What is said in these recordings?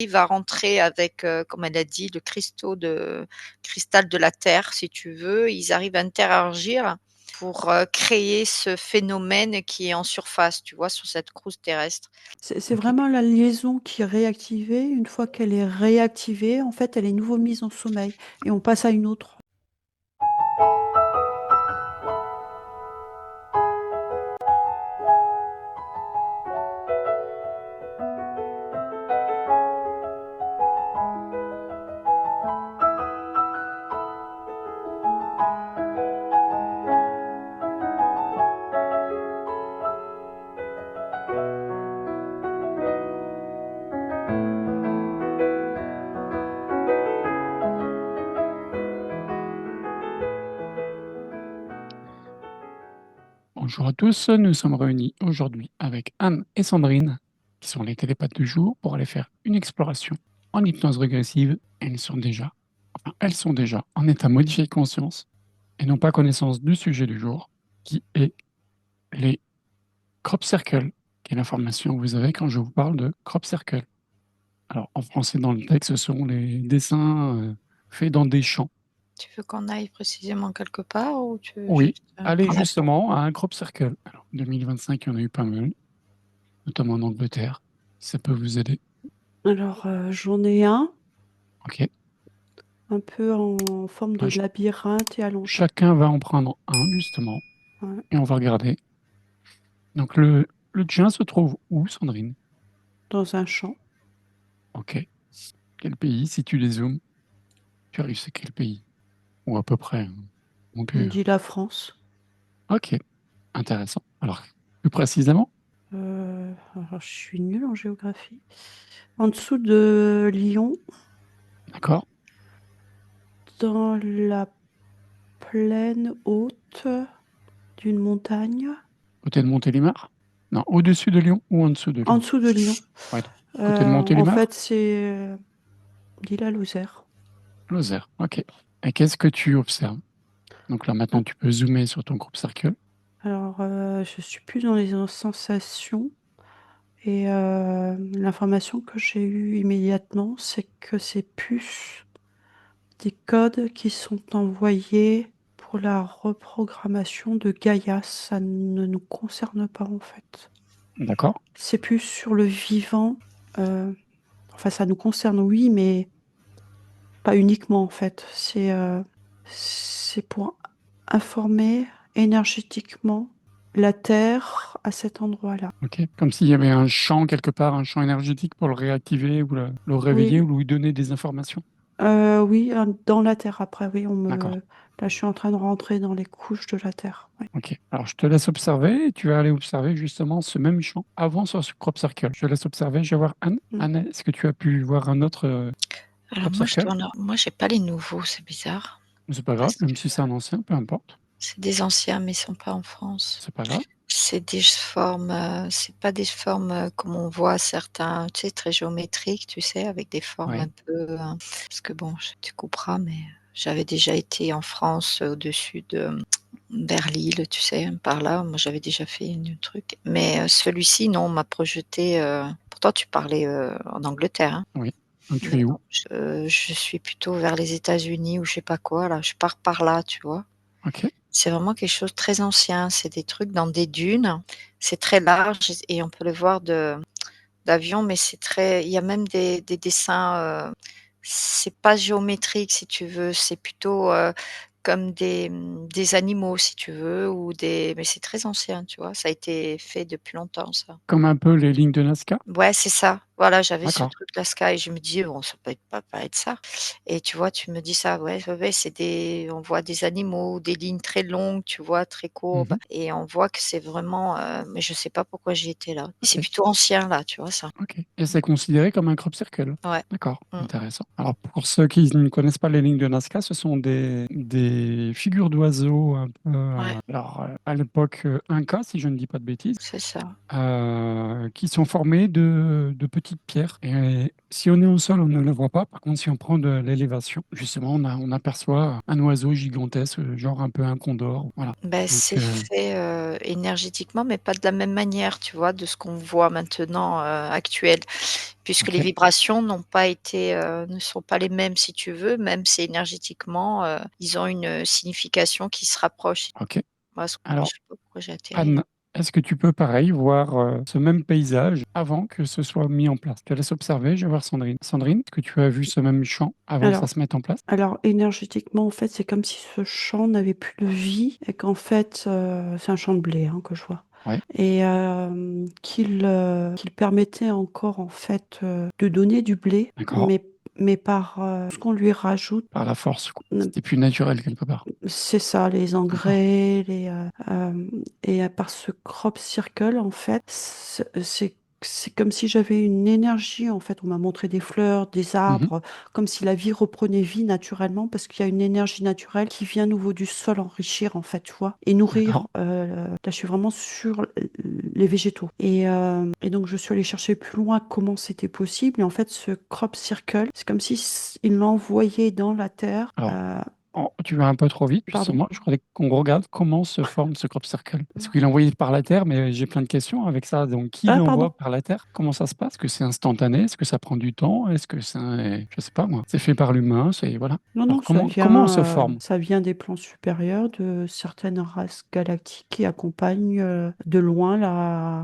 Il va rentrer avec, comme elle a dit, le cristal de la Terre, si tu veux. Ils arrivent à interagir pour créer ce phénomène qui est en surface, tu vois, sur cette croûte terrestre. C'est Ok. vraiment la liaison qui est réactivée. Une fois qu'elle est réactivée, en fait, elle est nouveau mise en sommeil et on passe à une autre. Bonjour à tous, nous sommes réunis aujourd'hui avec Anne et Sandrine, qui sont les télépathes du jour, pour aller faire une exploration en hypnose régressive. Elles sont déjà en état modifié de conscience et n'ont pas connaissance du sujet du jour, qui est les crop circles, qui est l'information que vous avez quand je vous parle de crop circle. Alors, en français, dans le texte, ce sont les dessins faits dans des champs. Tu veux qu'on aille précisément quelque part ou tu veux Oui, juste allez prendre le temps? justement à un crop circle. Alors, 2025, il y en a eu pas mal, notamment en Angleterre. Ça peut vous aider. Alors, j'en ai Ok. un peu en forme Bah, de labyrinthe et allongé. chacun va en prendre un, justement, Ouais, et on va regarder. Donc, le tien se trouve où, Sandrine? dans un champ. Ok. Quel pays? Si tu les zoomes, tu arrives, c'est quel pays? Ou à peu près, hein. Donc, On dit la France. ok, intéressant. Alors, plus précisément, Alors, je suis nulle en géographie. En dessous de Lyon, d'accord? dans la plaine haute d'une montagne. Côté de Montélimar? Non, au-dessus de Lyon ou en dessous de En Lyon? dessous de Lyon. Ouais, côté de En Montélimar? fait, c'est l'île à Lozère. Lozère, ok. Et qu'est-ce que tu observes? Donc là, maintenant, tu peux zoomer sur ton groupe Circle. Alors, je suis plus dans les sensations. Et l'information que j'ai eue immédiatement, c'est que c'est plus des codes qui sont envoyés pour la reprogrammation de Gaïa. Ça ne nous concerne pas en fait. D'accord? C'est plus sur le vivant. euh, enfin, ça nous concerne, oui, mais pas uniquement en fait. C'est pour informer énergétiquement la Terre à cet endroit-là. Ok. Comme s'il y avait un champ quelque part, un champ énergétique pour le réactiver ou le réveiller Oui, ou lui donner des informations. oui, dans la Terre. Après, oui, D'accord. là, je suis en train de rentrer dans les couches de la Terre. Oui. Ok. Alors, je te laisse observer et tu vas aller observer justement ce même champ avant sur ce crop circle. Je te laisse observer. Je vais voir Anne. Mm. Anne, est-ce que tu as pu voir un autre Alors crop circle? moi j'ai pas les nouveaux, c'est bizarre. C'est pas grave, Parce même que si c'est un ancien, peu importe. c'est des anciens, mais ils sont pas en France. C'est pas grave. C'est des formes, c'est pas des formes comme on voit certains, tu sais, très géométriques, tu sais, avec des formes un Oui. peu. Parce que bon, tu couperas, mais j'avais déjà été en France au-dessus de vers Lille, tu sais, par là. Moi, j'avais déjà fait un truc. Mais celui-ci, non, on m'a projeté. Pourtant, tu parlais en Angleterre, hein. Oui. Donc, tu Mais es non, où? je suis plutôt vers les États-Unis ou je sais pas quoi, là. Je pars par là, tu vois. Ok. C'est vraiment quelque chose de très ancien. C'est des trucs dans des dunes. C'est très large et on peut le voir d'avion, mais c'est très. Il y a même des dessins. C'est pas géométrique, si tu veux. C'est plutôt comme des animaux, si tu veux, ou des. Mais c'est très ancien, tu vois. Ça a été fait depuis longtemps, ça. Comme un peu les lignes de Nazca? Ouais, c'est ça. Voilà, j'avais ce D'accord. truc-là, Sky, et je me dis: «Bon, ça peut être pas être ça» et tu vois, tu me dis ça, ouais, ouais, ouais, c'est des on voit des animaux, des lignes très longues, tu vois, très courbes Mhm. et on voit que c'est vraiment, mais je sais pas pourquoi j'y étais là. Et c'est Ok. plutôt ancien là, tu vois ça? Ok. Et c'est considéré comme un crop circle. Ouais. D'accord, Mmh. intéressant. Alors pour ceux qui ne connaissent pas les lignes de Nazca, ce sont des figures d'oiseaux un peu Ouais, alors, à l'époque Inca, si je ne dis pas de bêtises, c'est ça. qui sont formées de petits petites pierres. Et si on est au sol, on ne le voit pas. Par contre, si on prend de l'élévation, justement, on aperçoit un oiseau gigantesque, genre un peu un condor. Voilà. Donc, C'est fait, énergétiquement, mais pas de la même manière, tu vois? De ce qu'on voit maintenant, actuel. Puisque les ok, vibrations ne sont pas les mêmes si tu veux, même si énergétiquement, ils ont une, signification qui se rapproche. ok. Moi, je Alors, sais pas pourquoi j'ai atterri là. Anne, est-ce que tu peux, pareil, voir ce même paysage avant que ce soit mis en place? Je te laisse observer, je vais voir Sandrine. Sandrine, est-ce que tu as vu ce même champ avant que ça Alors se mette en place? alors énergétiquement, en fait, c'est comme si ce champ n'avait plus de vie et qu'en fait, c'est un champ de blé, hein, que je vois Ouais, et qu'il permettait encore, en fait, de donner du blé, d'accord. mais par, ce qu'on lui rajoute. Par la force, quoi. C'était plus naturel quelque part. C'est ça, les D'accord. engrais, et par ce crop circle, en fait, c'est comme si j'avais une énergie, en fait. On m'a montré des fleurs, des Mhm. arbres, comme si la vie reprenait vie naturellement, parce qu'il y a une énergie naturelle qui vient à nouveau du sol enrichir, en fait, tu vois, et D'accord. nourrir. Là, je suis vraiment sur les végétaux. Et donc, je suis allée chercher plus loin comment c'était possible. Et en fait, ce crop circle, c'est comme si il l'envoyait dans la terre. Alors, oh, tu vas un peu trop vite, Pardon. justement. Je croyais qu'on regarde comment se forme ce crop circle. Est-ce qu'il est envoyé par la Terre? Mais j'ai plein de questions avec ça. Donc, qui Ah, l'envoie pardon. par la Terre? Comment ça se passe? Est-ce que c'est instantané? Est-ce que ça prend du temps? Est-ce que je sais pas moi, c'est fait par l'humain? Voilà. Non, non, Alors, comment on se forme? ça vient des plans supérieurs de certaines races galactiques qui accompagnent de loin la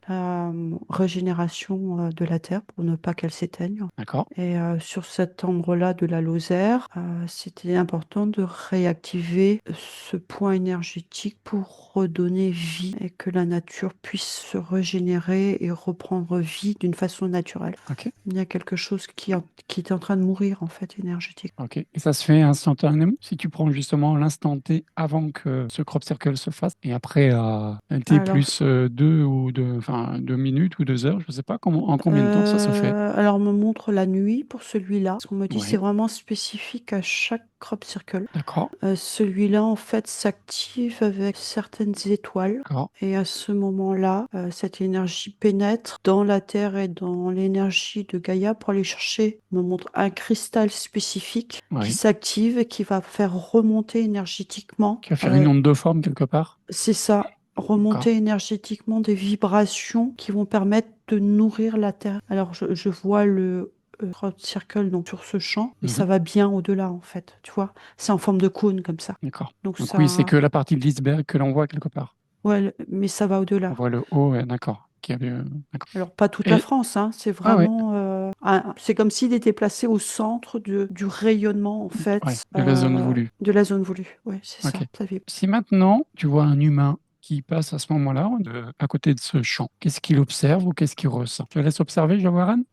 régénération de la Terre pour ne pas qu'elle s'éteigne. D'accord. Et sur cet endroit-là de la Lozère, c'était important de réactiver ce point énergétique pour redonner vie et que la nature puisse se régénérer et reprendre vie d'une façon naturelle. Ok. Il y a quelque chose qui est en train de mourir, en fait, énergétique. Ok. Et ça se fait instantanément si tu prends justement l'instant T avant que ce crop circle se fasse et après un T Alors, plus 2 minutes ou 2 heures, je sais pas en combien de temps ça se fait. alors, on me montre la nuit pour celui-là. Parce qu'on me dit c'est Oui. vraiment spécifique à chaque crop circle. D'accord. Celui-là, en fait, s'active avec certaines étoiles. D'accord. Et à ce moment-là, cette énergie pénètre dans la Terre et dans l'énergie de Gaïa pour aller chercher, on me montre un cristal spécifique qui Oui. s'active et qui va faire remonter énergétiquement. Qui va faire une onde de forme quelque part. C'est ça, D'accord. remonter énergétiquement des vibrations qui vont permettre de nourrir la Terre. Alors, je vois le Crop Circle donc, sur ce champ, mais ça Mhm. va bien au-delà, en fait, tu vois. C'est en forme de cône, comme ça. D'accord. Donc, Donc oui, c'est ça... que la partie de l'iceberg que l'on voit quelque part. Ouais, mais ça va On au-delà. voit le haut, d'accord. D'accord. Alors, pas toute la Et France, hein, c'est ouais, ouais, vraiment... c'est comme s'il était placé au centre du rayonnement, en ouais, fait, de la zone voulue. de la zone voulue. Ouais, c'est Ok. ça vibre. Si maintenant tu vois un humain qui passe à ce moment-là, à côté de ce champ, qu'est-ce qu'il observe ou qu'est-ce qu'il ressent? Je te laisse observer, je vais voir Anne.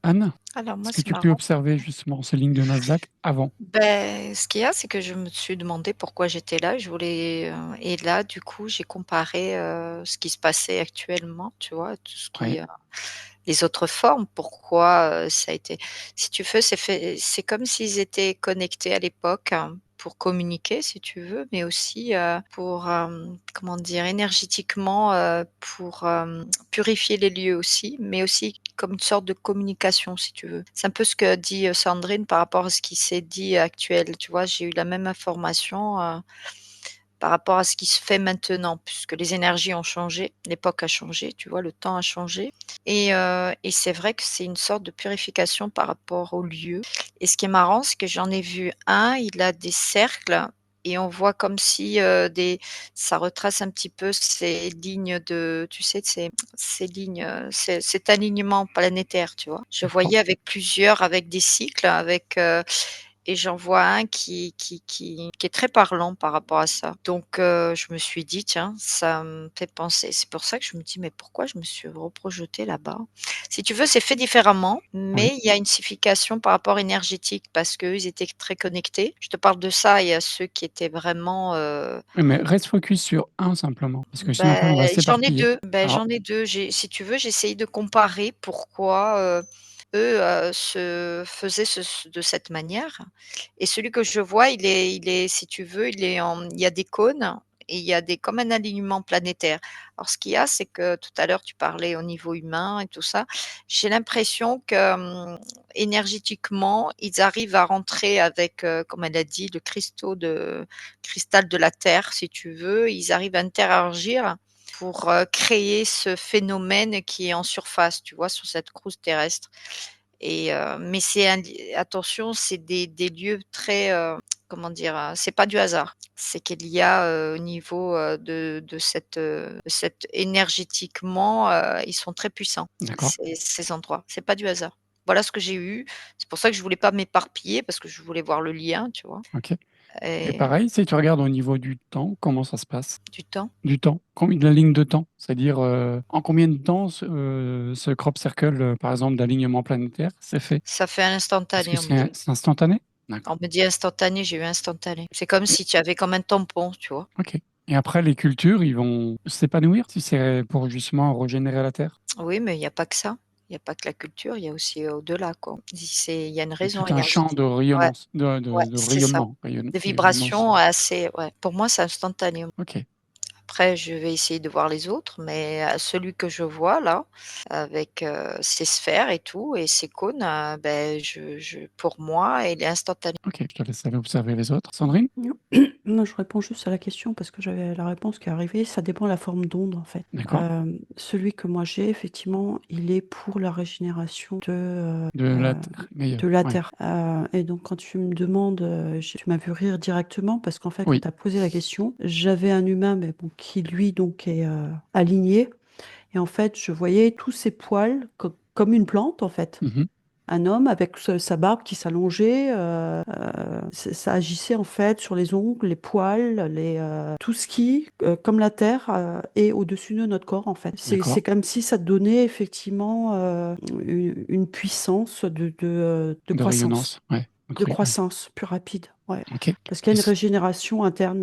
Anne, Alors est-ce moi, que c'est tu peux marrant. observer justement ces lignes de Nasdaq avant? Ce qu'il y a, c'est que je me suis demandé pourquoi j'étais là. Et là, du coup, j'ai comparé, ce qui se passait actuellement, tu vois? Tout ce Oui, qui, les autres formes, pourquoi, ça a été si tu veux, c'est comme s'ils étaient connectés à l'époque, hein, pour communiquer, si tu veux, mais aussi, pour, comment dire? Énergétiquement, pour, purifier les lieux aussi, mais aussi comme une sorte de communication, si tu veux. C'est un peu ce que dit, Sandrine par rapport à ce qui s'est dit actuel, tu vois? J'ai eu la même information, par rapport à ce qui se fait maintenant, puisque les énergies ont changé, l'époque a changé, tu vois? Le temps a changé et c'est vrai que c'est une sorte de purification par rapport au lieu et ce qui est marrant, c'est que j'en ai vu un, il a des cercles et on voit comme si, des ça retrace un petit peu ces lignes de tu sais, ces lignes, cet alignement planétaire, tu vois? Je d'accord. voyais avec plusieurs, avec des cycles, et j'en vois un qui est très parlant par rapport à ça. Donc je me suis dit: «Tiens, ça me fait penser». C'est pour ça que je me dis: «Mais pourquoi je me suis reprojetée là-bas?» Si tu veux, c'est fait différemment, Oui. mais il y a une signification par rapport énergétique parce qu'eux, ils étaient très connectés. Je te parle de ça, il y a ceux qui étaient vraiment, Oui, mais reste focus sur un simplement, parce que sinon après on va j'en ai s'éparpiller. 2. Alors, J'en ai 2. Si tu veux, j'ai essayé de comparer pourquoi, eux, se faisaient de cette manière et celui que je vois, il est si tu veux, il y a des cônes et il y a comme un alignement planétaire. Alors ce qu'il y a, c'est que tout à l'heure tu parlais au niveau humain et tout ça. J'ai l'impression que, énergétiquement, ils arrivent à rentrer avec, comme elle a dit, le cristal de la Terre, si tu veux. Ils arrivent à interagir pour, créer ce phénomène qui est en surface, tu vois? Sur cette croûte terrestre mais attention, c'est des lieux très, comment dire? C'est pas du hasard. C'est qu'il y a, au niveau, de cette énergétiquement, ils sont très puissants, D'accord, ces endroits. C'est pas du hasard. Voilà ce que j'ai eu. C'est pour ça que je voulais pas m'éparpiller parce que je voulais voir le lien, tu vois? OK. Et Et pareil, si tu regardes au niveau du temps, comment ça se passe? du temps. Du temps, combien de la ligne de temps? C'est-à-dire, en combien de temps ce crop circle, par exemple, d'alignement planétaire, c'est fait? Ça fait un Est-ce que instantané, on me c'est dit. c'est instantané? On D'accord. me dit instantané, j'ai eu instantané. C'est comme Et si tu avais comme un tampon, tu vois? OK. Et après, les cultures, ils vont s'épanouir si c'est pour justement régénérer la terre? Oui, mais il y a pas que ça. Il y a pas que la culture, il y a aussi, au-delà, quoi. Il y a une Il y a raison tout un champ de énergétique. Ouais, rayonnance, ouais, de c'est ça. rayonnement, Des rayonnement. vibrations assez ouais. Pour moi, c'est instantané. OK, Après, je vais essayer de voir les autres, mais celui que je vois là, avec, ses sphères et tout et ses cônes, je pour moi, il est instantané. OK, je te laisse aller observer les autres. Sandrine? Non. Non, je réponds juste à la question parce que j'avais la réponse qui est arrivée. Ça dépend de la forme d'onde, en fait. D'accord. Celui que moi j'ai, effectivement, il est pour la régénération De la terre meilleure, de la ouais. Terre. Et donc, quand tu me demandes, tu m'as vu rire directement parce qu'en fait, quand Oui. tu as posé la question, j'avais un humain, mais bon, qui lui, donc, est aligné. Et en fait, je voyais tous ses poils comme une plante, en fait. Mmh. Un homme avec sa barbe qui s'allongeait, ça agissait en fait sur les ongles, les poils, tout ce qui, comme la terre, est au-dessus de notre corps en fait. D'accord. C'est comme si ça donnait effectivement une puissance de De croissance. rayonnance, ouais. De OK, ouais. croissance plus rapide, ouais. OK. Et Parce qu'il y a une c régénération interne,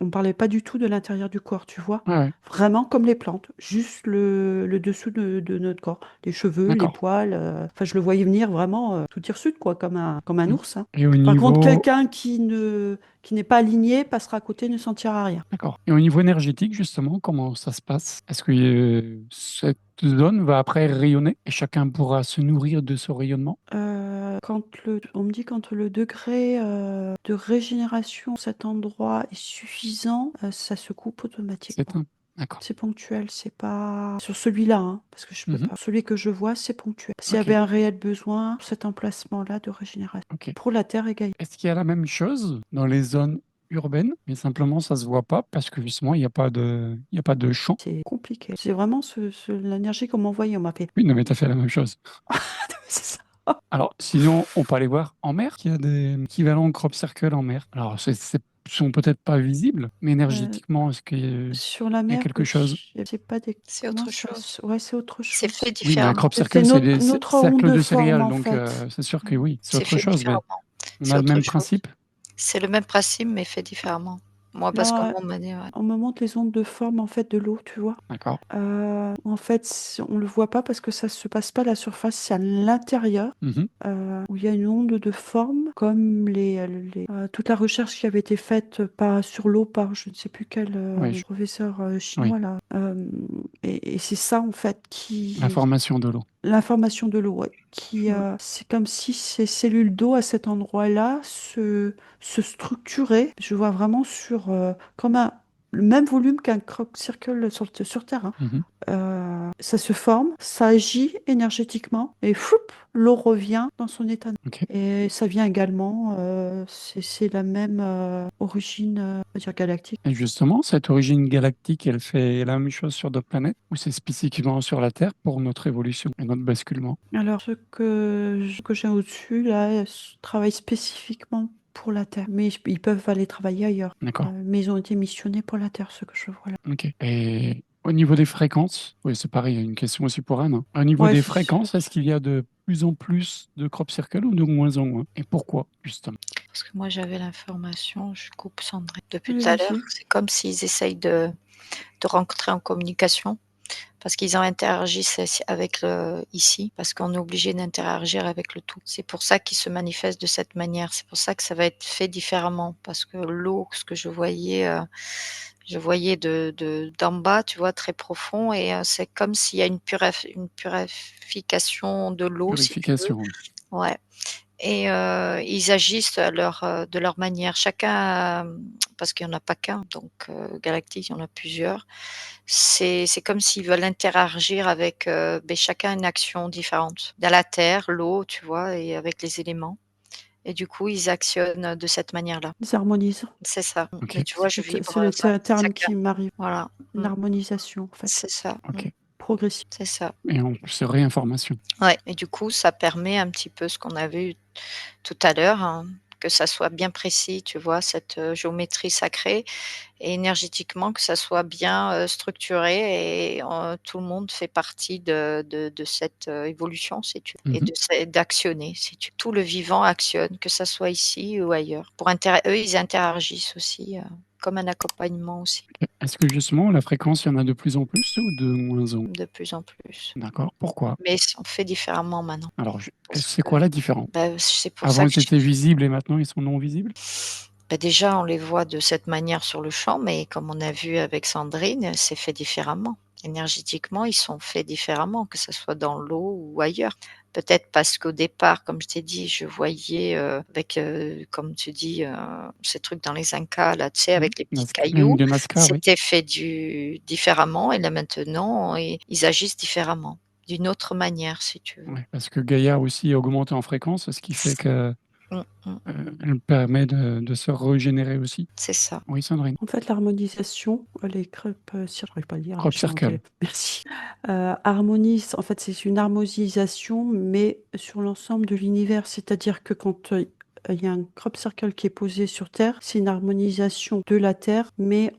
on parlait pas du tout de l'intérieur du corps, tu vois? Ouais, ouais. Vraiment comme les plantes, juste le dessous de notre corps, les cheveux, les D'accord. poils, enfin je le voyais venir vraiment, tout hirsute quoi, comme un Mmh. ours, hein. Et au Par contre, niveau quelqu'un qui n'est pas aligné passera à côté, ne sentira rien. D'accord. Et au niveau énergétique, justement, comment ça se passe? Est-ce que, cette zone va après rayonner et chacun pourra se nourrir de ce rayonnement? On me dit quand le degré, de régénération de cet endroit est suffisant, ça se coupe C'est automatiquement. un D'accord. C'est ponctuel, c'est pas sur celui-là, hein, parce que je peux Mmh. pas. Celui que je vois, c'est ponctuel. S'il y OK, avait un réel besoin, cet emplacement-là de régénération. OK. Pour la Terre égale. Est-ce qu'il y a la même chose dans les zones urbaines, mais simplement ça se voit pas parce que justement il y a pas de champ? C'est compliqué. C'est vraiment l'énergie qu'on m'a envoyée. On m'a fait. Oui, non, mais tu as fait la même chose. C'est ça. Alors sinon, on peut aller voir en mer, qu'il y a des équivalents crop circle en mer. Alors c'est sont peut-être pas visibles, mais Euh, énergétiquement, est-ce qu'il sur la y a mer, quelque oui. chose? C'est pas des. C'est Comment autre ça chose. Ouais, c'est autre C'est chose. fait Oui, mais un crop différemment. C'est circle, c'est des notre onde cercles de de forme, céréales, en donc fait. c'est sûr que oui, c'est C'est autre fait chose, mais différemment. on C'est a le autre même chose. principe? C'est le même principe, mais fait différemment. Moi, parce que Là, moi, on m'a dit ouais. on me montre les ondes de forme, en fait, de l'eau, tu vois. D'accord. En fait, on le voit pas parce que ça se passe pas à la surface, c'est à l'intérieur. Mmh. Où il y a une onde de forme, comme toute la recherche qui avait été faite sur l'eau par je ne sais plus quel Oui, je professeur oui, chinois là. Et c'est ça en fait l'information de l'eau. l'information de l'eau, ouais, Ouais. c'est comme si ces cellules d'eau à cet endroit-là se structuraient. Je vois vraiment comme le même volume qu'un crop circle sur Terre, hein. Mmh. Ça se forme, ça agit énergétiquement et floup, l'eau revient dans son état. OK. Et ça vient également, c'est la même origine, on va dire galactique. Et justement, cette origine galactique, elle fait la même chose sur d'autres planètes ou c'est spécifiquement sur la Terre pour notre évolution et notre basculement? Alors, que j'ai au-dessus, là, travaillent spécifiquement pour la Terre. Mais ils peuvent aller travailler ailleurs. D'accord. Mais ils ont été missionnés pour la Terre, ceux que je vois là. OK. Et au niveau des fréquences, oui, c'est pareil, il y a une question aussi pour Anne, hein. Au niveau Ouais, des c'est sûr. fréquences, est-ce qu'il y a de plus en plus de crop circle ou de moins en moins? Et pourquoi, justement? Parce que moi, j'avais l'information, je coupe Sandrine. Depuis Oui, tout à l'heure, vas-y. c'est comme s'ils essayent de rentrer en communication. parce qu'ils en interagissent avec ici, parce qu'on est obligé d'interagir avec le tout. C'est pour ça qu'ils se manifestent de cette manière. C'est pour ça que ça va être fait différemment, parce que l'eau, ce que je voyais d'en bas, tu vois, très profond, et c'est comme s'il y a une purification de l'eau, si tu veux. Purification, oui. Ouais. Et ils agissent de leur manière. Chacun parce qu'il y en a pas qu'un, donc Galactique, il y en a plusieurs. C'est comme s'ils veulent interagir avec, chacun une action différente. Dans la terre, l'eau, tu vois? Et avec les éléments, et du coup, ils actionnent de cette manière-là. Ils harmonisent. C'est ça. OK. Mais tu vois, je C'est vibre, le ça terme calme. qui m'arrive. Voilà. Une harmonisation, en fait, C'est ça. OK. progressive. C'est ça. Et en plus, réinformation. Ouais, et du coup, ça permet un petit peu ce qu'on a vu tout à l'heure, hein, que ça soit bien précis, tu vois? Cette, géométrie sacrée, et énergétiquement que ça soit bien, structuré, et tout le monde fait partie de cette, évolution, si tu veux, et Mmh. d'actionner, si tu tout le vivant actionne, que ça soit ici ou ailleurs. Eux, ils interagissent aussi, comme un accompagnement aussi, Est-ce que justement la fréquence, il y en a de plus en plus ou de moins en de plus en plus. D'accord. Pourquoi? Mais on fait différemment maintenant, Alors parce c'est que, quoi la différence? c'est pour Avant, ça que ils étaient visibles et maintenant ils sont non visibles? déjà, on les voit de cette manière sur le champ, mais comme on a vu avec Sandrine, c'est fait différemment. Énergétiquement, ils sont faits différemment, que ce soit dans l'eau ou ailleurs. Peut-être parce qu'au départ, comme je t'ai dit, je voyais, avec, comme tu dis, ces trucs dans les Incas là, tu sais, Mmh. avec les petits cailloux, De Nazca, oui. c'était fait différemment, et là maintenant, ils agissent différemment, d'une autre manière, si tu veux. Ouais, parce que Gaïa aussi augmente en fréquence, ce qui fait que, Mmh mh. elle permet de se régénérer aussi. C'est ça. Oui, Sandrine? En fait, l'harmonisation, les crêpes, j'arrive pas à le dire, là, Crop je suis en circle. anglais. Merci. Harmonise, en fait, c'est une harmonisation, mais sur l'ensemble de l'univers. C'est-à-dire que quand il y a un crop circle qui est posé sur Terre, c'est une harmonisation de la Terre, mais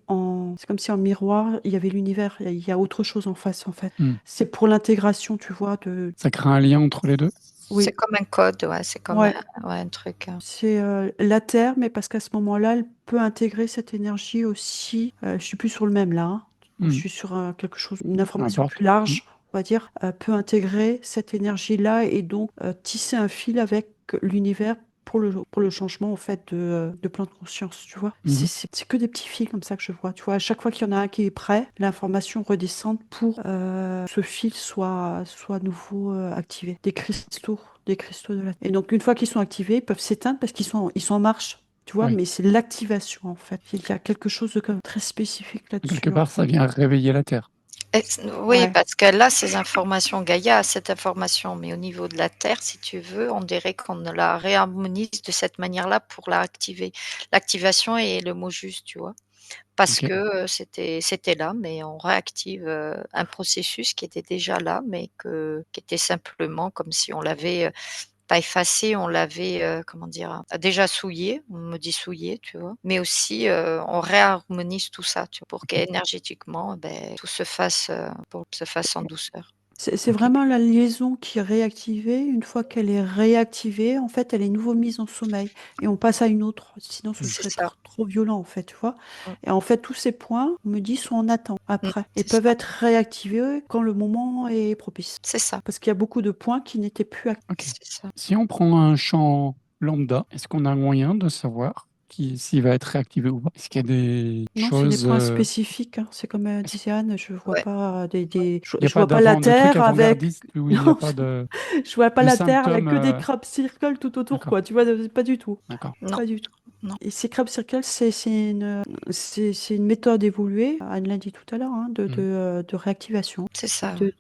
c'est comme si en miroir, il y avait l'univers, il y a autre chose en face, en fait. Mmh. C'est pour l'intégration, tu vois, Ça crée un lien entre les 2? C'est oui. comme un code, ouais, c'est comme Ouais. un truc, C'est, la Terre, mais parce qu'à ce moment-là, elle peut intégrer cette énergie aussi, je suis plus sur le même là, hein. Je Mmh. suis sur, quelque chose, une Peu information importe. plus large, on va dire, peut intégrer cette énergie-là et donc, tisser un fil avec l'univers pour le changement, en fait, de plan de conscience, tu vois? Mmh. C'est que des petits fils comme ça que je vois, tu vois? À chaque fois qu'il y en a un qui est prêt, l'information redescende pour, ce fil soit à nouveau, activé. Des cristaux de la et donc une fois qu'ils sont activés, ils peuvent s'éteindre parce ils sont en marche, tu vois? Oui. Mais c'est l'activation, en fait. Il y a quelque chose de comme très spécifique Quelque là-dessus, en part, ça fait. vient réveiller la Terre. Oui, Ouais. parce qu'elle a ces informations, Gaïa a cette information, mais au niveau de la Terre, si tu veux, on dirait qu'on la réharmonise de cette manière-là pour la activer. L'activation est le mot juste, tu vois? Parce OK. que, c'était là, mais on réactive, un processus qui était déjà là, mais qui était simplement comme si on l'avait, pas effacé, on l'avait, comment dire? Déjà souillé, on me dit souillé, tu vois? Mais aussi, on réharmonise tout ça, tu vois? Pour OK. qu'énergétiquement, tout se fasse en douceur. C'est OK. vraiment la liaison qui est réactivée. Une fois qu'elle est réactivée, en fait, elle est nouveau mise en sommeil et on passe à une autre. Sinon, ce Mmh. C'est serait ça. trop violent, en fait, tu vois? Mmh, Et en fait, tous ces points, on me dit, sont en attente après et c'est peuvent ça, être réactivés quand le moment est propice. c'est ça, Parce qu'il y a beaucoup de points qui n'étaient plus actifs. OK. c'est ça. Si on prend un champ lambda, est-ce qu'on a moyen de savoir s'il va être réactivé ou pas? Est-ce qu'il y a des Non, c'est des choses, points spécifiques, hein. C'est comme, est-ce disait Anne, je vois Ouais, pas il y a je pas vois pas la de trucs Terre avec avant-gardistes où il n'y a non, pas je vois pas de la Terre avec symptômes, que des crop circles tout autour, d'accord, quoi, tu vois? Pas du tout. d'accord. non, Pas du tout. non, Et ces crop circles, c'est une méthode évoluée, Anne l'a dit tout à l'heure, hein, Mmh. de réactivation. c'est ça, ouais.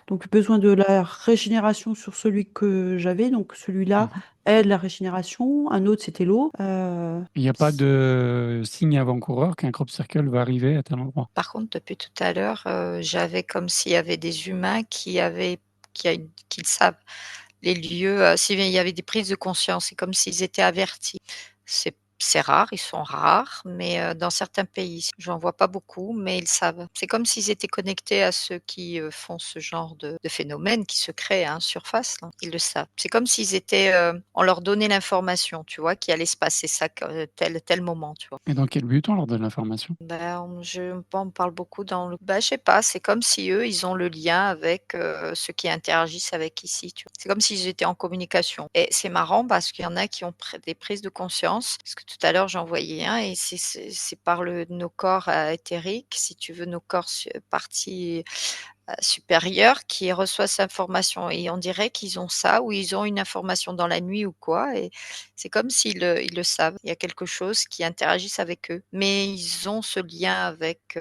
Donc besoin de la régénération sur celui que j'avais, donc celui-là Mmh. aide la régénération, un autre c'était l'eau. Il n'y a pas de signe avant-coureur qu'un crop circle va arriver à tel endroit? Par contre, depuis tout à l'heure, j'avais comme s'il y avait des humains qui savent les lieux, s'il y avait des prises de conscience, c'est comme s'ils étaient avertis. C'est c'est rare, ils sont rares, mais dans certains pays. J'en vois pas beaucoup, mais ils savent. C'est comme s'ils étaient connectés à ceux qui, font ce genre de phénomène qui se crée, hein, surface, là. Ils le savent. C'est comme s'ils étaient, on leur donnait l'information, tu vois, qu'il allait se passer ça tel moment, tu vois? Et dans quel but on leur donne l'information? Ben, on parle beaucoup dans le je sais pas, c'est comme si eux, ils ont le lien avec, ceux qui interagissent avec ici, tu vois? C'est comme s'ils étaient en communication et c'est marrant parce qu'il y en a qui ont des prises de conscience, parce que tout à l'heure, j'en voyais un et c'est par nos corps, éthériques, si tu veux, nos corps parties supérieur qui reçoit cette information et on dirait qu'ils ont ça ou ils ont une information dans la nuit ou quoi et c'est comme s'ils ils le savent. Il y a quelque chose qui interagisse avec eux, mais ils ont ce lien avec,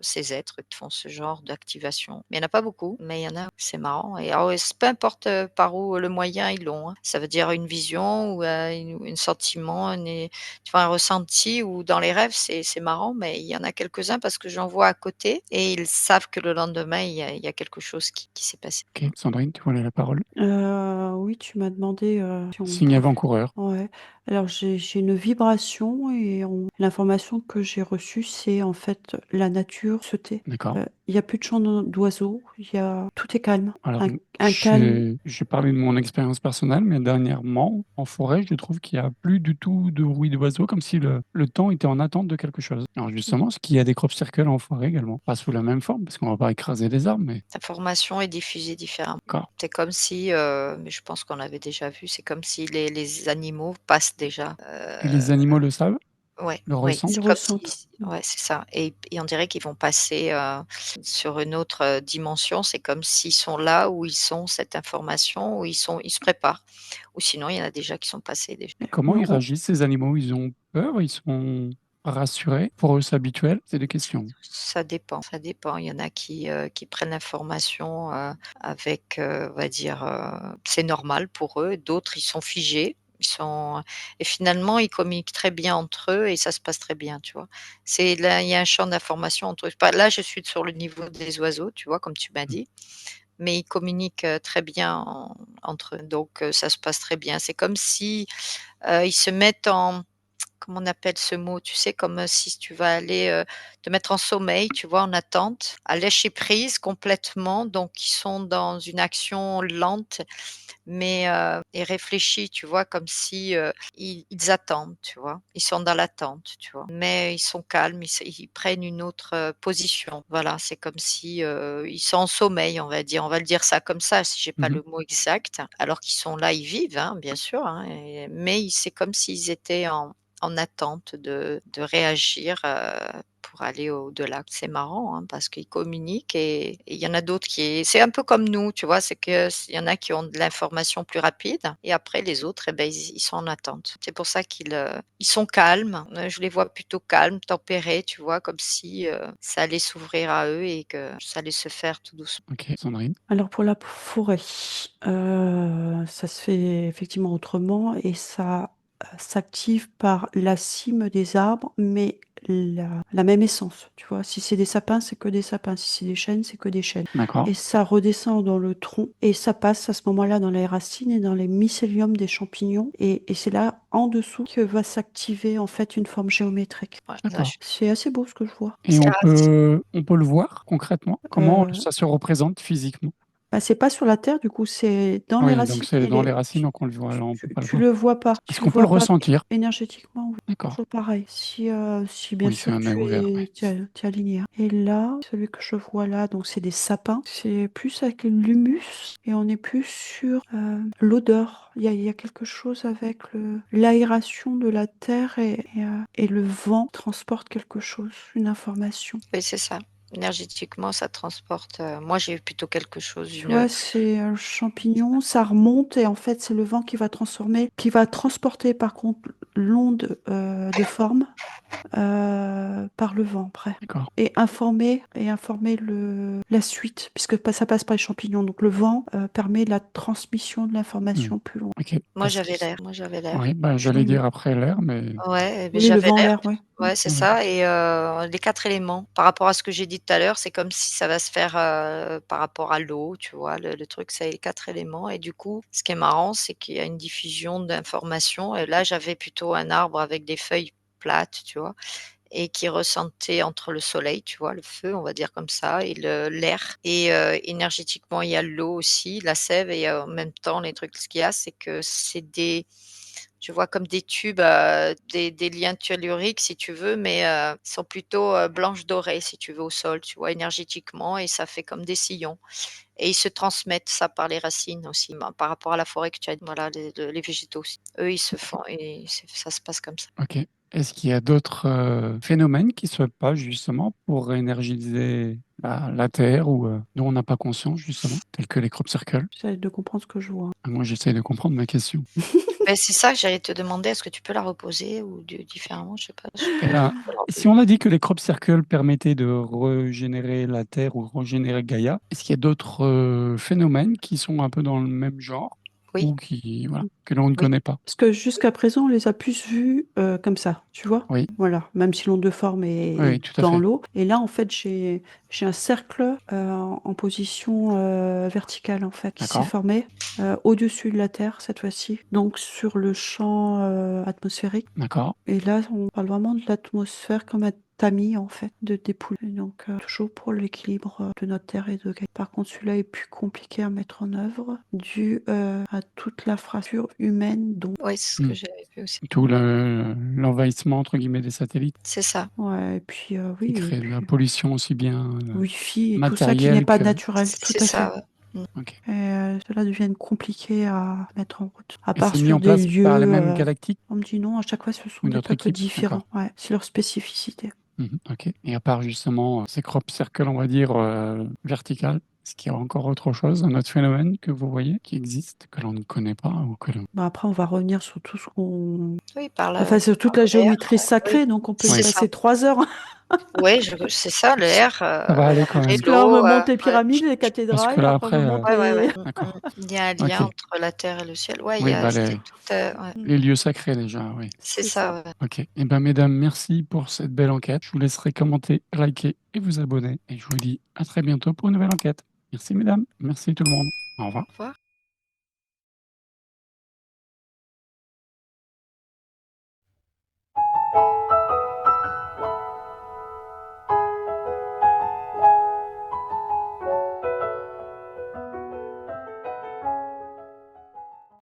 ces êtres qui font ce genre d'activation. Mais il y en a pas beaucoup, mais il y en a. C'est marrant et alors peu importe, par où le moyen ils l'ont, hein. Ça veut dire une vision ou, une sentiment, tu vois, un ressenti ou dans les rêves, c'est marrant, mais il y en a quelques-uns parce que j'en vois à côté et ils savent que le lendemain, il y a quelque chose qui s'est passé. OK, Sandrine, tu voulais la parole? Oui, tu m'as demandé, si on Signe pouvait avant-coureur. ouais. Alors j'ai une vibration et l'information que j'ai reçue, c'est en fait la nature se tait. D'accord. Il y a plus de chants d'oiseaux, tout est calme. Alors, Un calme. j'ai parlé de mon expérience personnelle, mais dernièrement, en forêt, je trouve qu'il y a plus du tout de bruit d'oiseaux, comme si le temps était en attente de quelque chose. Alors justement, est-ce qu'il y a des crop circles en forêt également? Pas sous la même forme, parce qu'on va pas écraser des arbres, mais L'information est diffusée différemment. d'accord. C'est comme si, mais je pense qu'on l'avait déjà vu, c'est comme si les animaux passent déjà, Et les animaux le savent, ouais, le oui, ressentent? Ils c'est comme ressentent. si ouais, c'est ça et on dirait qu'ils vont passer, sur une autre, dimension. C'est comme s'ils sont là où ils sont, cette information, où ils se préparent ou sinon il y en a déjà qui sont passés déjà. Et comment Ouais, ils réagissent, ces animaux? Ils ont peur? Ils sont rassurés? Pour eux, c'est habituel? C'est des questions. Ça dépend, ça dépend. Il y en a qui prennent l'information, avec, on va dire, c'est normal pour eux. D'autres, ils sont figés. Ils sont et finalement, ils communiquent très bien entre eux et ça se passe très bien, tu vois? C'est là, il y a un champ d'information entre eux. Pas là, je suis sur le niveau des oiseaux, tu vois, comme tu m'as Mmh. dit, mais ils communiquent, très bien entre eux, donc ça se passe très bien. C'est comme si, ils se mettent en comment on appelle ce mot? Tu sais, comme, si tu vas aller, te mettre en sommeil, tu vois, en attente, à lâcher prise complètement, donc ils sont dans une action lente, mais et réfléchie, tu vois? Comme si, ils attendent, tu vois? Ils sont dans l'attente, tu vois? Mais ils sont calmes, ils prennent une autre, position. Voilà, c'est comme si, ils sont en sommeil, on va dire. On va le dire ça comme ça, si j'ai pas Mmh. le mot exact. Alors qu'ils sont là, ils vivent, hein, bien sûr, hein, mais c'est comme s'ils étaient en attente de réagir, pour aller au-delà. C'est marrant, hein, parce qu'ils communiquent et il y en a d'autres qui c'est un peu comme nous, tu vois? C'est que il y en a qui ont de l'information plus rapide et après les autres et ben, ils sont en attente. C'est pour ça ils sont calmes, je les vois plutôt calmes, tempérés, tu vois? Comme si, ça allait s'ouvrir à eux et que ça allait se faire tout doucement. OK, Sandrine? Alors pour la forêt, ça se fait effectivement autrement et ça, s'active par la cime des arbres, mais la même essence, tu vois? Si c'est des sapins, c'est que des sapins, si c'est des chênes, c'est que des chênes D'accord. et ça redescend dans le tronc et ça passe à ce moment-là dans les racines et dans les mycéliums des champignons et c'est là, en dessous, que va s'activer, en fait, une forme géométrique. Ouais, là D'accord. je C'est assez beau ce que je vois. Et c'est racine. on peut le voir concrètement? Comment Heu ça se représente physiquement? Bah, c'est pas sur la terre, du coup, c'est dans les Oui, donc racines c'est et dans les racines, donc on le voit, on peut pas le tu voir. le vois pas. Est-ce Tu le qu'on peut le vois pas ressentir? énergétiquement, oui, D'accord. toujours pareil. Si bien Oui, c'est sûr un œil ouvert, ouais. tu es aligné, hein. Et là, celui que je vois là, donc c'est des sapins, c'est plus avec l'humus et on est plus sur, l'odeur. Il y a quelque chose avec l'aération de la terre et le vent transporte quelque chose, une information. Oui, c'est ça. Énergétiquement, ça transporte, moi j'ai eu plutôt quelque chose, Tu vois, c'est, le champignon, ça remonte et en fait, c'est le vent qui va transporter par contre l'onde, de forme, par le vent après D'accord. et informer la suite puisque ça passe par les champignons. Donc le vent, permet la transmission de Mmh. l'information plus loin. OK. Parce que moi j'avais l'air. oui, bah, j'allais Mmh. dire après l'air, mais Ouais, beh, Oui, le j'avais vent, l'air. l'air, ouais. Mmh. Ouais, c'est oui, ça et les 4 éléments. Par rapport à ce que j'ai dit tout à l'heure, c'est comme si ça va se faire, par rapport à l'eau, tu vois? Le truc, c'est les 4 éléments et du coup, ce qui est marrant, c'est qu'il y a une diffusion d'informations et là, j'avais plutôt plutôt un arbre avec des feuilles plates, tu vois? Et qui ressentait entre le soleil, tu vois? Le feu, on va dire comme ça et l'air et énergétiquement, il y a l'eau aussi, la sève et en même temps, les trucs ce qu'il y a, c'est que c'est des je vois comme des tubes, des liens telluriques si tu veux, mais sont plutôt, blanches dorées si tu veux au sol, tu vois? Énergétiquement et ça fait comme des sillons et ils se transmettent ça par les racines aussi, par rapport à la forêt que tu as dit, voilà, les végétaux aussi. Eux, ils se font et ça se passe comme ça. OK. Est-ce qu'il y a d'autres phénomènes qui se passent justement pour énergiser la Terre ou dont on n'a pas conscience justement, tels que les crop circles? J'essaie de comprendre ce que je vois. Moi, j'essaie de comprendre ma question. Beh, c'est ça que j'allais te demander, est-ce que tu peux la reposer ou différemment? Je sais pas, je Eh ben, peux la si reposer. on a dit que les crop circles permettaient de régénérer la Terre ou régénérer Gaïa, est-ce qu'il y a d'autres phénomènes qui sont un peu dans le même genre Oui, ou qui, voilà, que l'on ne oui, connaît pas? Parce que jusqu'à présent, on les a plus vus comme ça, tu vois? Oui, Voilà, même si l'onde de forme est oui, tout à dans fait. l'eau. Et là, en fait, j'ai un cercle en position verticale, en fait, qui s'est D'accord, formé au-dessus de la Terre, cette fois-ci, donc sur le champ atmosphérique. d'accord. Et là, on parle vraiment de l'atmosphère comme un tamis, en fait, de dépouille. Et donc, toujours pour l'équilibre de notre Terre et de Gaïa. Par contre, celui-là est plus compliqué à mettre en œuvre dû à toute l'infrastructure humaine. Donc, oui, c'est ce Hmm. que j'avais vu aussi. Tout l'envahissement, entre guillemets, des satellites C'est ça. ouais, et puis, qui oui, et crée de la puis, pollution aussi bien Wi-Fi et tout ça qui n'est matérielle pas que... naturel, tout C'est à fait. ça, ouais. Mmh. Ok. Et cela deviennent compliqués à mettre en route. À Et part c'est mis sur en des place par les lieux, mêmes galactiques on me dit non, à chaque fois, ce sont ou une des autre peuples équipe? différents. D'accord. Ouais, c'est leur spécificité. Ok. Et à part justement ces crop circles, on va dire, verticales, est-ce qu'il y a encore autre chose, un autre phénomène que vous voyez qui existe, que l'on ne connaît pas ou que l'on... Bah, après, on va revenir sur tout ce qu'on... Oui, Enfin, sur toute la l'air, géométrie oui, sacrée, donc on peut y c'est Oui, ça. passer 3 heures. Oui, c'est ça, l'air, ça va aller quand après même. Parce que là, on me l'eau, monte les ouais. pyramides, les Parce cathédrales, que et là, après, on après, me monte Ouais, ouais, ouais. les... d'accord. Il y a un lien Ok. entre la terre et le ciel. Ouais, Oui, c'est tout, ouais, les lieux sacrés déjà, oui. c'est C'est ça. ça, ouais. Ok. Eh bien, mesdames, merci pour cette belle enquête. Je vous laisserai commenter, liker et vous abonner. Et je vous dis à très bientôt pour une nouvelle enquête. Merci, mesdames. Merci tout le monde. Au revoir. Au revoir.